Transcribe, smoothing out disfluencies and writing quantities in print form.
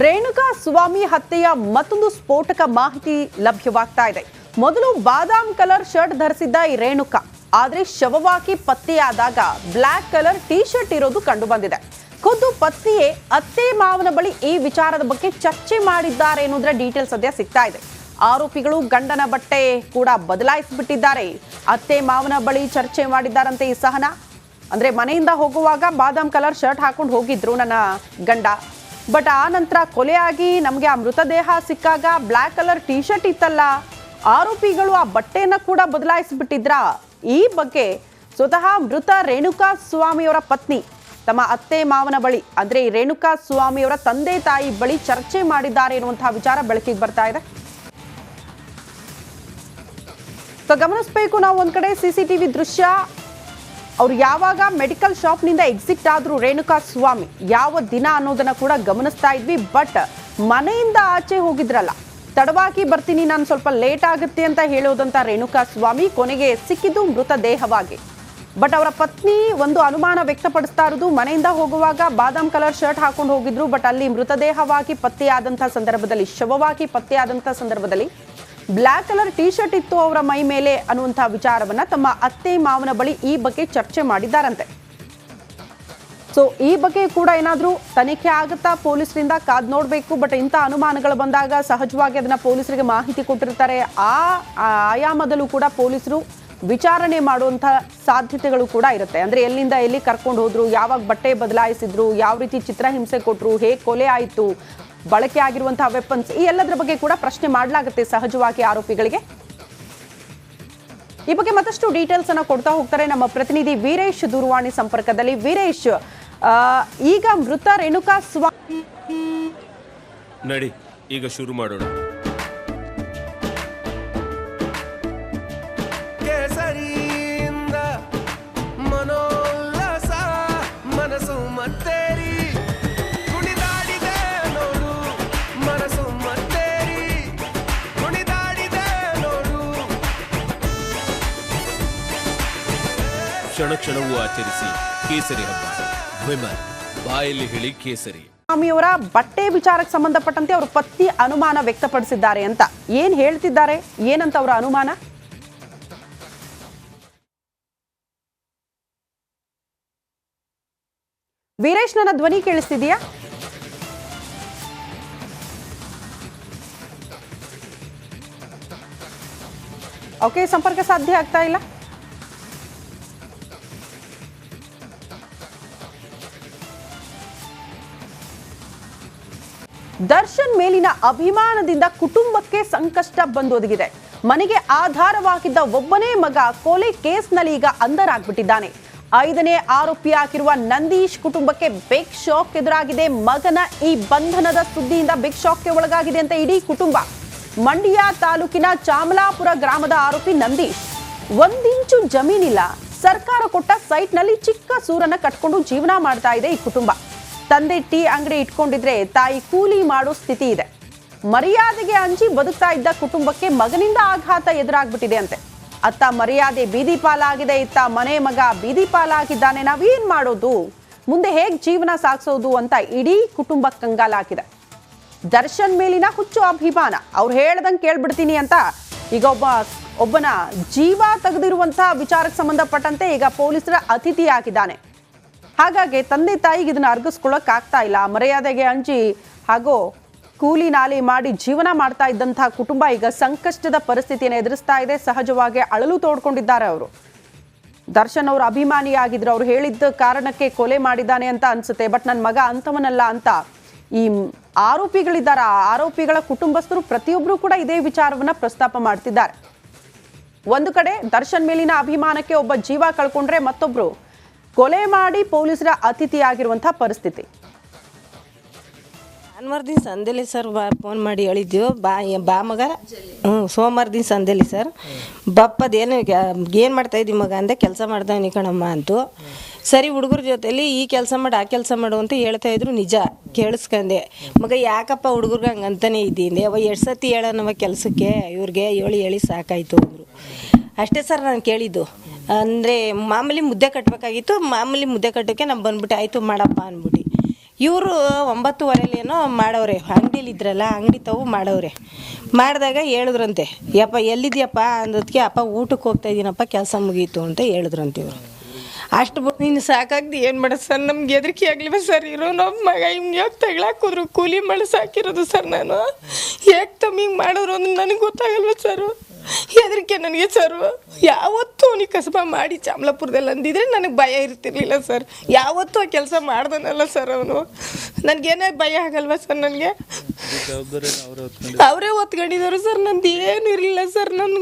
ರೇಣುಕಾ ಸ್ವಾಮಿ ಹತ್ಯೆಯ ಮತ್ತೊಂದು ಸ್ಫೋಟಕ ಮಾಹಿತಿ ಲಭ್ಯವಾಗ್ತಾ ಇದೆ. ಮೊದಲು ಬಾದಾಮ್ ಕಲರ್ ಶರ್ಟ್ ಧರಿಸಿದ್ದ ಈ ರೇಣುಕಾ ಆದ್ರೆ ಶವವಾಗಿ ಪತ್ತೆಯಾದಾಗ ಬ್ಲಾಕ್ ಕಲರ್ ಟಿ ಶರ್ಟ್ ಇರೋದು ಕಂಡು ಬಂದಿದೆ. ಖುದ್ದು ಪತ್ನಿಯೇ ಅತ್ತೆ ಮಾವನ ಬಳಿ ಈ ವಿಚಾರದ ಬಗ್ಗೆ ಚರ್ಚೆ ಮಾಡಿದ್ದಾರೆ ಎನ್ನುವುದರ ಡೀಟೇಲ್ಸ್ ಸದ್ಯ ಸಿಗ್ತಾ ಇದೆ. ಆರೋಪಿಗಳು ಗಂಡನ ಬಟ್ಟೆ ಕೂಡ ಬದಲಾಯಿಸಿಬಿಟ್ಟಿದ್ದಾರೆ. ಅತ್ತೆ ಮಾವನ ಬಳಿ ಚರ್ಚೆ ಮಾಡಿದ್ದಾರಂತೆ ಈ ಸಹನಾ. ಅಂದ್ರೆ ಮನೆಯಿಂದ ಹೋಗುವಾಗ ಬಾದಾಮ್ ಕಲರ್ ಶರ್ಟ್ ಹಾಕೊಂಡು ಹೋಗಿದ್ರು ನನ್ನ ಗಂಡ, ಬಟ್ ಆ ನಂತರ ಕೊಲೆಯಾಗಿ ನಮಗೆ ಆ ಮೃತದೇಹ ಸಿಕ್ಕಾಗ ಬ್ಲಾಕ್ ಕಲರ್ ಟಿ ಶರ್ಟ್ ಇತ್ತಲ್ಲ, ಆರೋಪಿಗಳು ಆ ಬಟ್ಟೆಯನ್ನ ಕೂಡ ಬದಲಾಯಿಸಿಬಿಟ್ಟಿದ್ರ. ಈ ಬಗ್ಗೆ ಸ್ವತಃ ಮೃತ ರೇಣುಕಾ ಸ್ವಾಮಿಯವರ ಪತ್ನಿ ತಮ್ಮ ಅತ್ತೆ ಮಾವನ ಬಳಿ ಅಂದ್ರೆ ಈ ರೇಣುಕಾ ಸ್ವಾಮಿಯವರ ತಂದೆ ತಾಯಿ ಬಳಿ ಚರ್ಚೆ ಮಾಡಿದ್ದಾರೆ ಎನ್ನುವಂತಹ ವಿಚಾರ ಬೆಳಕಿಗೆ ಬರ್ತಾ ಇದೆ. ಸೊ ಗಮನಿಸಬೇಕು ನಾವು, ಒಂದ್ ಕಡೆ ಸಿಸಿಟಿವಿ ದೃಶ್ಯ, ಅವ್ರು ಯಾವಾಗ ಮೆಡಿಕಲ್ ಶಾಪ್ ನಿಂದ ಎಕ್ಸಿಟ್ ಆದ್ರು ರೇಣುಕಾ ಸ್ವಾಮಿ ಯಾವ ದಿನ ಅನ್ನೋದನ್ನ ಕೂಡ ಗಮನಿಸ್ತಾ ಇದ್ವಿ. ಬಟ್ ಮನೆಯಿಂದ ಆಚೆ ಹೋಗಿದ್ರಲ್ಲ, ತಡವಾಗಿ ಬರ್ತೀನಿ, ನಾನು ಸ್ವಲ್ಪ ಲೇಟ್ ಆಗುತ್ತೆ ಅಂತ ಹೇಳೋದಂತ ರೇಣುಕಾ ಸ್ವಾಮಿ ಕೊನೆಗೆ ಸಿಕ್ಕಿದ್ದು ಮೃತದೇಹವಾಗಿ. ಬಟ್ ಅವರ ಪತ್ನಿ ಒಂದು ಅನುಮಾನ ವ್ಯಕ್ತಪಡಿಸ್ತಾ ಇರೋದು, ಮನೆಯಿಂದ ಹೋಗುವಾಗ ಬಾದಾಮ್ ಕಲರ್ ಶರ್ಟ್ ಹಾಕೊಂಡು ಹೋಗಿದ್ರು, ಬಟ್ ಅಲ್ಲಿ ಮೃತದೇಹವಾಗಿ ಪತ್ತೆಯಾದಂತಹ ಸಂದರ್ಭದಲ್ಲಿ, ಶವವಾಗಿ ಪತ್ತೆಯಾದಂತಹ ಸಂದರ್ಭದಲ್ಲಿ ಬ್ಲಾಕ್ ಕಲರ್ ಟಿ ಶರ್ಟ್ ಇತ್ತು ಅವರ ಮೈ ಮೇಲೆ ಅನ್ನುವಂತಹ ವಿಚಾರವನ್ನ ತಮ್ಮ ಅತ್ತೆ ಮಾವನ ಬಳಿ ಈ ಬಗ್ಗೆ ಚರ್ಚೆ ಮಾಡಿದ್ದಾರಂತೆ. ಸೊ ಈ ಬಗ್ಗೆ ಕೂಡ ಏನಾದ್ರೂ ತನಿಖೆ ಆಗುತ್ತಾ ಪೊಲೀಸರಿಂದ ಕಾದ್ ನೋಡ್ಬೇಕು. ಬಟ್ ಇಂಥ ಅನುಮಾನಗಳು ಬಂದಾಗ ಸಹಜವಾಗಿ ಅದನ್ನ ಪೊಲೀಸರಿಗೆ ಮಾಹಿತಿ ಕೊಟ್ಟಿರ್ತಾರೆ. ಆ ಆಯಾಮದಲ್ಲೂ ಕೂಡ ಪೊಲೀಸರು ವಿಚಾರಣೆ ಮಾಡುವಂತ ಸಾಧ್ಯತೆಗಳು ಕೂಡ ಇರುತ್ತೆ. ಅಂದ್ರೆ ಎಲ್ಲಿಂದ ಎಲ್ಲಿ ಕರ್ಕೊಂಡು ಹೋದ್ರು, ಯಾವಾಗ ಬಟ್ಟೆ ಬದಲಾಯಿಸಿದ್ರು, ಯಾವ ರೀತಿ ಚಿತ್ರಹಿಂಸೆ ಕೊಟ್ರು, ಹೇಗೆ ಕೊಲೆ ಆಯಿತು, ಬಳಕೆ ಆಗಿರುವಂತಹ ವೆಪನ್ಸ್, ಈ ಎಲ್ಲದರ ಬಗ್ಗೆ ಕೂಡ ಪ್ರಶ್ನೆ ಮಾಡಲಾಗುತ್ತೆ ಸಹಜವಾಗಿ ಆರೋಪಿಗಳಿಗೆ. ಈ ಬಗ್ಗೆ ಮತ್ತಷ್ಟು ಡೀಟೇಲ್ಸ್ ಅನ್ನ ಕೊಡ್ತಾ ಹೋಗ್ತಾರೆ ನಮ್ಮ ಪ್ರತಿನಿಧಿ ವೀರೇಶ್ ದೂರವಾಣಿ ಸಂಪರ್ಕದಲ್ಲಿ. ವೀರೇಶ್, ಈಗ ಮೃತ ರೇಣುಕಾ ಸ್ವಾಮಿ ನಡಿ ಈಗ ಶುರು ಮಾಡೋಣ. ಮನೋಲ್ಲಾಸ ಮನಸ್ಸು ಮತ್ತೇರಿ ಕುಣಿದಾಡಿದೆ ನೋಡು, ಮನಸ್ಸು ಮತ್ತೇರಿ ಕುಣಿದಾಡಿದೆ ನೋಡು. ಕ್ಷಣ ಕ್ಷಣವೂ ಆಚರಿಸಿ ಕೇಸರಿ ಹಬ್ಬ. ವಿಮಲ್ ಬಾಯಲ್ಲಿ ಹೇಳಿ ಕೇಸರಿ. ಸ್ವಾಮಿಯವರ ಬಟ್ಟೆ ವಿಚಾರಕ್ಕೆ ಸಂಬಂಧಪಟ್ಟಂತೆ ಅವರ ಪತ್ನಿ ಅನುಮಾನ ವ್ಯಕ್ತಪಡಿಸಿದ್ದಾರೆ ಅಂತ ಏನ್ ಹೇಳ್ತಿದ್ದಾರೆ, ಏನಂತ ಅವರ ಅನುಮಾನ? ವೀರೇಶ್, ನನ್ನ ಧ್ವನಿ ಕೇಳಿಸ್ತಿದೆಯಾ? ಓಕೆ, ಸಂಪರ್ಕ ಸಾಧ್ಯ ಆಗ್ತಾ ಇಲ್ಲ. ದರ್ಶನ್ ಮೇಲಿನ ಅಭಿಮಾನದಿಂದ ಕುಟುಂಬಕ್ಕೆ ಸಂಕಷ್ಟ ಬಂದೊದಗಿದೆ. ಮನೆಗೆ ಆಧಾರವಾಗಿದ್ದ ಒಬ್ಬನೇ ಮಗ ಕೊಲೆ ಕೇಸ್ನಲ್ಲಿ ಈಗ ಅಂಧರಾಗ್ಬಿಟ್ಟಿದ್ದಾನೆ. 5ನೇ ಆರೋಪಿಯಾಗಿರುವ ನಂದೀಶ್ ಕುಟುಂಬಕ್ಕೆ ಬಿಗ್ ಶಾಕ್ ಎದುರಾಗಿದೆ. ಮಗನ ಈ ಬಂಧನದ ಸುದ್ದಿಯಿಂದ ಬಿಗ್ ಶಾಕ್ಗೆ ಒಳಗಾಗಿದೆ ಅಂತ ಇಡೀ ಕುಟುಂಬ. ಮಂಡ್ಯ ತಾಲೂಕಿನ ಚಾಮಲಾಪುರ ಗ್ರಾಮದ ಆರೋಪಿ ನಂದೀಶ್ 1 ಇಂಚು ಜಮೀನಿಲ್ಲ, ಸರ್ಕಾರ ಕೊಟ್ಟ ಸೈಟ್ ನಲ್ಲಿ ಚಿಕ್ಕ ಸೂರನ್ನ ಕಟ್ಕೊಂಡು ಜೀವನ ಮಾಡ್ತಾ ಇದೆ ಈ ಕುಟುಂಬ. ತಂದೆ ಟೀ ಅಂಗಡಿ ಇಟ್ಕೊಂಡಿದ್ರೆ ತಾಯಿ ಕೂಲಿ ಮಾಡೋ ಸ್ಥಿತಿ ಇದೆ. ಮರ್ಯಾದೆಗೆ ಅಂಜಿ ಬದುಕ್ತಾ ಇದ್ದ ಕುಟುಂಬಕ್ಕೆ ಮಗನಿಂದ ಆಘಾತ ಎದುರಾಗ್ಬಿಟ್ಟಿದೆ ಅಂತೆ. ಅತ್ತ ಮರ್ಯಾದೆ ಬೀದಿ ಪಾಲಾಗಿದೆ, ಇತ್ತ ಮನೆ ಮಗ ಬೀದಿ ಪಾಲಾಗಿದ್ದಾನೆ. ನಾವೇನ್ ಮಾಡೋದು, ಮುಂದೆ ಹೇಗ್ ಜೀವನ ಸಾಗಿಸೋದು ಅಂತ ಇಡೀ ಕುಟುಂಬ ಕಂಗಾಲಾಗಿದೆ. ದರ್ಶನ್ ಮೇಲಿನ ಹುಚ್ಚು ಅಭಿಮಾನ, ಅವ್ರು ಹೇಳ್ದಂಗೆ ಕೇಳ್ಬಿಡ್ತೀನಿ ಅಂತ ಈಗ ಒಬ್ಬನ ಜೀವ ತೆಗೆದಿರುವಂತಹ ವಿಚಾರಕ್ಕೆ ಸಂಬಂಧಪಟ್ಟಂತೆ ಈಗ ಪೊಲೀಸರ ಅತಿಥಿಯಾಗಿದ್ದಾನೆ. ಹಾಗಾಗಿ ತಂದೆ ತಾಯಿಗೆ ಇದನ್ನ ಅರ್ಗಿಸ್ಕೊಳ್ಳೋಕೆ ಆಗ್ತಾ ಇಲ್ಲ. ಮರ್ಯಾದೆಗೆ ಅಂಜಿ ಹಾಗೂ ಕೂಲಿ ನಾಲಿ ಮಾಡಿ ಜೀವನ ಮಾಡ್ತಾ ಇದ್ದಂತಹ ಕುಟುಂಬ ಈಗ ಸಂಕಷ್ಟದ ಪರಿಸ್ಥಿತಿಯನ್ನು ಎದುರಿಸ್ತಾ ಇದೆ. ಸಹಜವಾಗಿ ಅಳಲು ತೋಡ್ಕೊಂಡಿದ್ದಾರೆ ಅವರು. ದರ್ಶನ್ ಅವರು ಅಭಿಮಾನಿಯಾಗಿದ್ರು, ಅವ್ರು ಹೇಳಿದ್ದ ಕಾರಣಕ್ಕೆ ಕೊಲೆ ಮಾಡಿದ್ದಾನೆ ಅಂತ ಅನ್ಸುತ್ತೆ. ಬಟ್ ನನ್ನ ಮಗ ಅಂತವನಲ್ಲ ಅಂತ ಈ ಆರೋಪಿಗಳಿದ್ದಾರೆ, ಆರೋಪಿಗಳ ಕುಟುಂಬಸ್ಥರು ಪ್ರತಿಯೊಬ್ಬರು ಕೂಡ ಇದೇ ವಿಚಾರವನ್ನ ಪ್ರಸ್ತಾಪ ಮಾಡ್ತಿದ್ದಾರೆ. ಒಂದು ಕಡೆ ದರ್ಶನ್ ಮೇಲಿನ ಅಭಿಮಾನಕ್ಕೆ ಒಬ್ಬ ಜೀವ ಕಳ್ಕೊಂಡ್ರೆ, ಮತ್ತೊಬ್ರು ಕೊಲೆ ಮಾಡಿ ಪೊಲೀಸರ ಅತಿಥಿಯಾಗಿರುವಂತಹ ಪರಿಸ್ಥಿತಿ. ಭಾನುವಾರ ದಿನ ಸಂದೇಲಿ ಸರ್ ಫೋನ್ ಮಾಡಿ ಹೇಳಿದ್ವಿ, ಬಾ ಮಗ, ಸೋಮವಾರ ದಿನ ಸಂದೇಲಿ ಸರ್ ಬಪ್ಪದೇನು ಏನು ಮಾಡ್ತಾಯಿದ್ವಿ ಮಗ ಅಂದೆ. ಕೆಲಸ ಮಾಡ್ತಾಯಿನಿ ಕಣಮ್ಮ ಅಂತು. ಸರಿ, ಹುಡುಗರ ಜೊತೆಲಿ ಈ ಕೆಲಸ ಮಾಡು ಆ ಕೆಲಸ ಮಾಡು ಅಂತ ಹೇಳ್ತಾ ಇದ್ರು. ನಿಜ ಕೇಳಿಸ್ಕೊಂಡೆ. ಮಗ ಯಾಕಪ್ಪ ಹುಡುಗರ್ಗೆ ಹಂಗಂತಾನೆ ಇದ್ದೀನಿ, ಅವ 2 ಸತಿ ಹೇಳೋಣವ ಕೆಲಸಕ್ಕೆ, ಇವ್ರಿಗೆ ಹೇಳಿ ಸಾಕಾಯಿತು ಅಂದರು. ಅಷ್ಟೇ ಸರ್ ನಾನು ಕೇಳಿದ್ದು. ಅಂದರೆ ಮಾಮೂಲಿ ಮುದ್ದೆ ಕಟ್ಟಬೇಕಾಗಿತ್ತು, ಮಾಮೂಲಿ ಮುದ್ದೆ ಕಟ್ಟೋಕ್ಕೆ ನಾನು ಬಂದ್ಬಿಟ್ಟು ಆಯಿತು ಮಾಡಪ್ಪ ಅಂದ್ಬಿಟ್ಟು ಇವರು 9:15 ಮಾಡವ್ರೆ, ಅಂಗಡಿಲಿ ಇದ್ರಲ್ಲ ಅಂಗಡಿ ತಾವು ಮಾಡವ್ರೆ. ಮಾಡಿದಾಗ ಹೇಳಿದ್ರಂತೆ, ಯಪ್ಪ ಎಲ್ಲಿದ್ಯಪ್ಪ ಅಂದದಕ್ಕೆ, ಅಪ್ಪ ಊಟಕ್ಕೆ ಹೋಗ್ತಾ ಇದ್ದೀನಪ್ಪ, ಕೆಲಸ ಮುಗೀತು ಅಂತ ಹೇಳಿದ್ರಂತೆ ಇವರು. ಅಷ್ಟು ಬಿಟ್ಟು ನೀನು ಸಾಕಾಗ್ದು ಏನು ಮಾಡೋದು ಸರ್, ನಮ್ಗೆ ಹೆದರಿಕೆ ಆಗಲಿವ ಸರ್. ಇರೋ ನಮ್ಮ ಮಗ ಹಿಂಗೆ ಯಾಕೆ ತಗೊಳಕೋದ್ರು, ಕೂಲಿ ಮಾಡಿ ಸಾಕಿರೋದು ಸರ್. ನಾನು ಯಾಕೆ ತಮ್ಮ ಹಿಂಗೆ ಮಾಡೋರು ಅಂದ್ರೆ ನನಗೆ ಗೊತ್ತಾಗಲ್ವ ಸರ್. ಹೆದರಿಕೆ ನನಗೆ ಸರ್. ಯಾವತ್ತೂ ಅವನಿಗೆ ಕಸಬ ಮಾಡಿ ಚಾಮಲಾಪುರದಲ್ಲಿ ಅಂದಿದ್ರೆ ನನಗೆ ಭಯ ಇರ್ತಿರ್ಲಿಲ್ಲ ಸರ್. ಯಾವತ್ತೂ ಆ ಕೆಲಸ ಮಾಡ್ದನಲ್ಲ ಸರ್ ಅವನು. ನನಗೇನೇ ಭಯ ಆಗಲ್ವ ಸರ್. ನನಗೆ ಅವರೇ ಹೊತ್ಕೊಂಡಿದ್ದಾರೆ ಸರ್. ನಂದು ಏನು ಇರಲಿಲ್ಲ ಸರ್. ನನ್ನ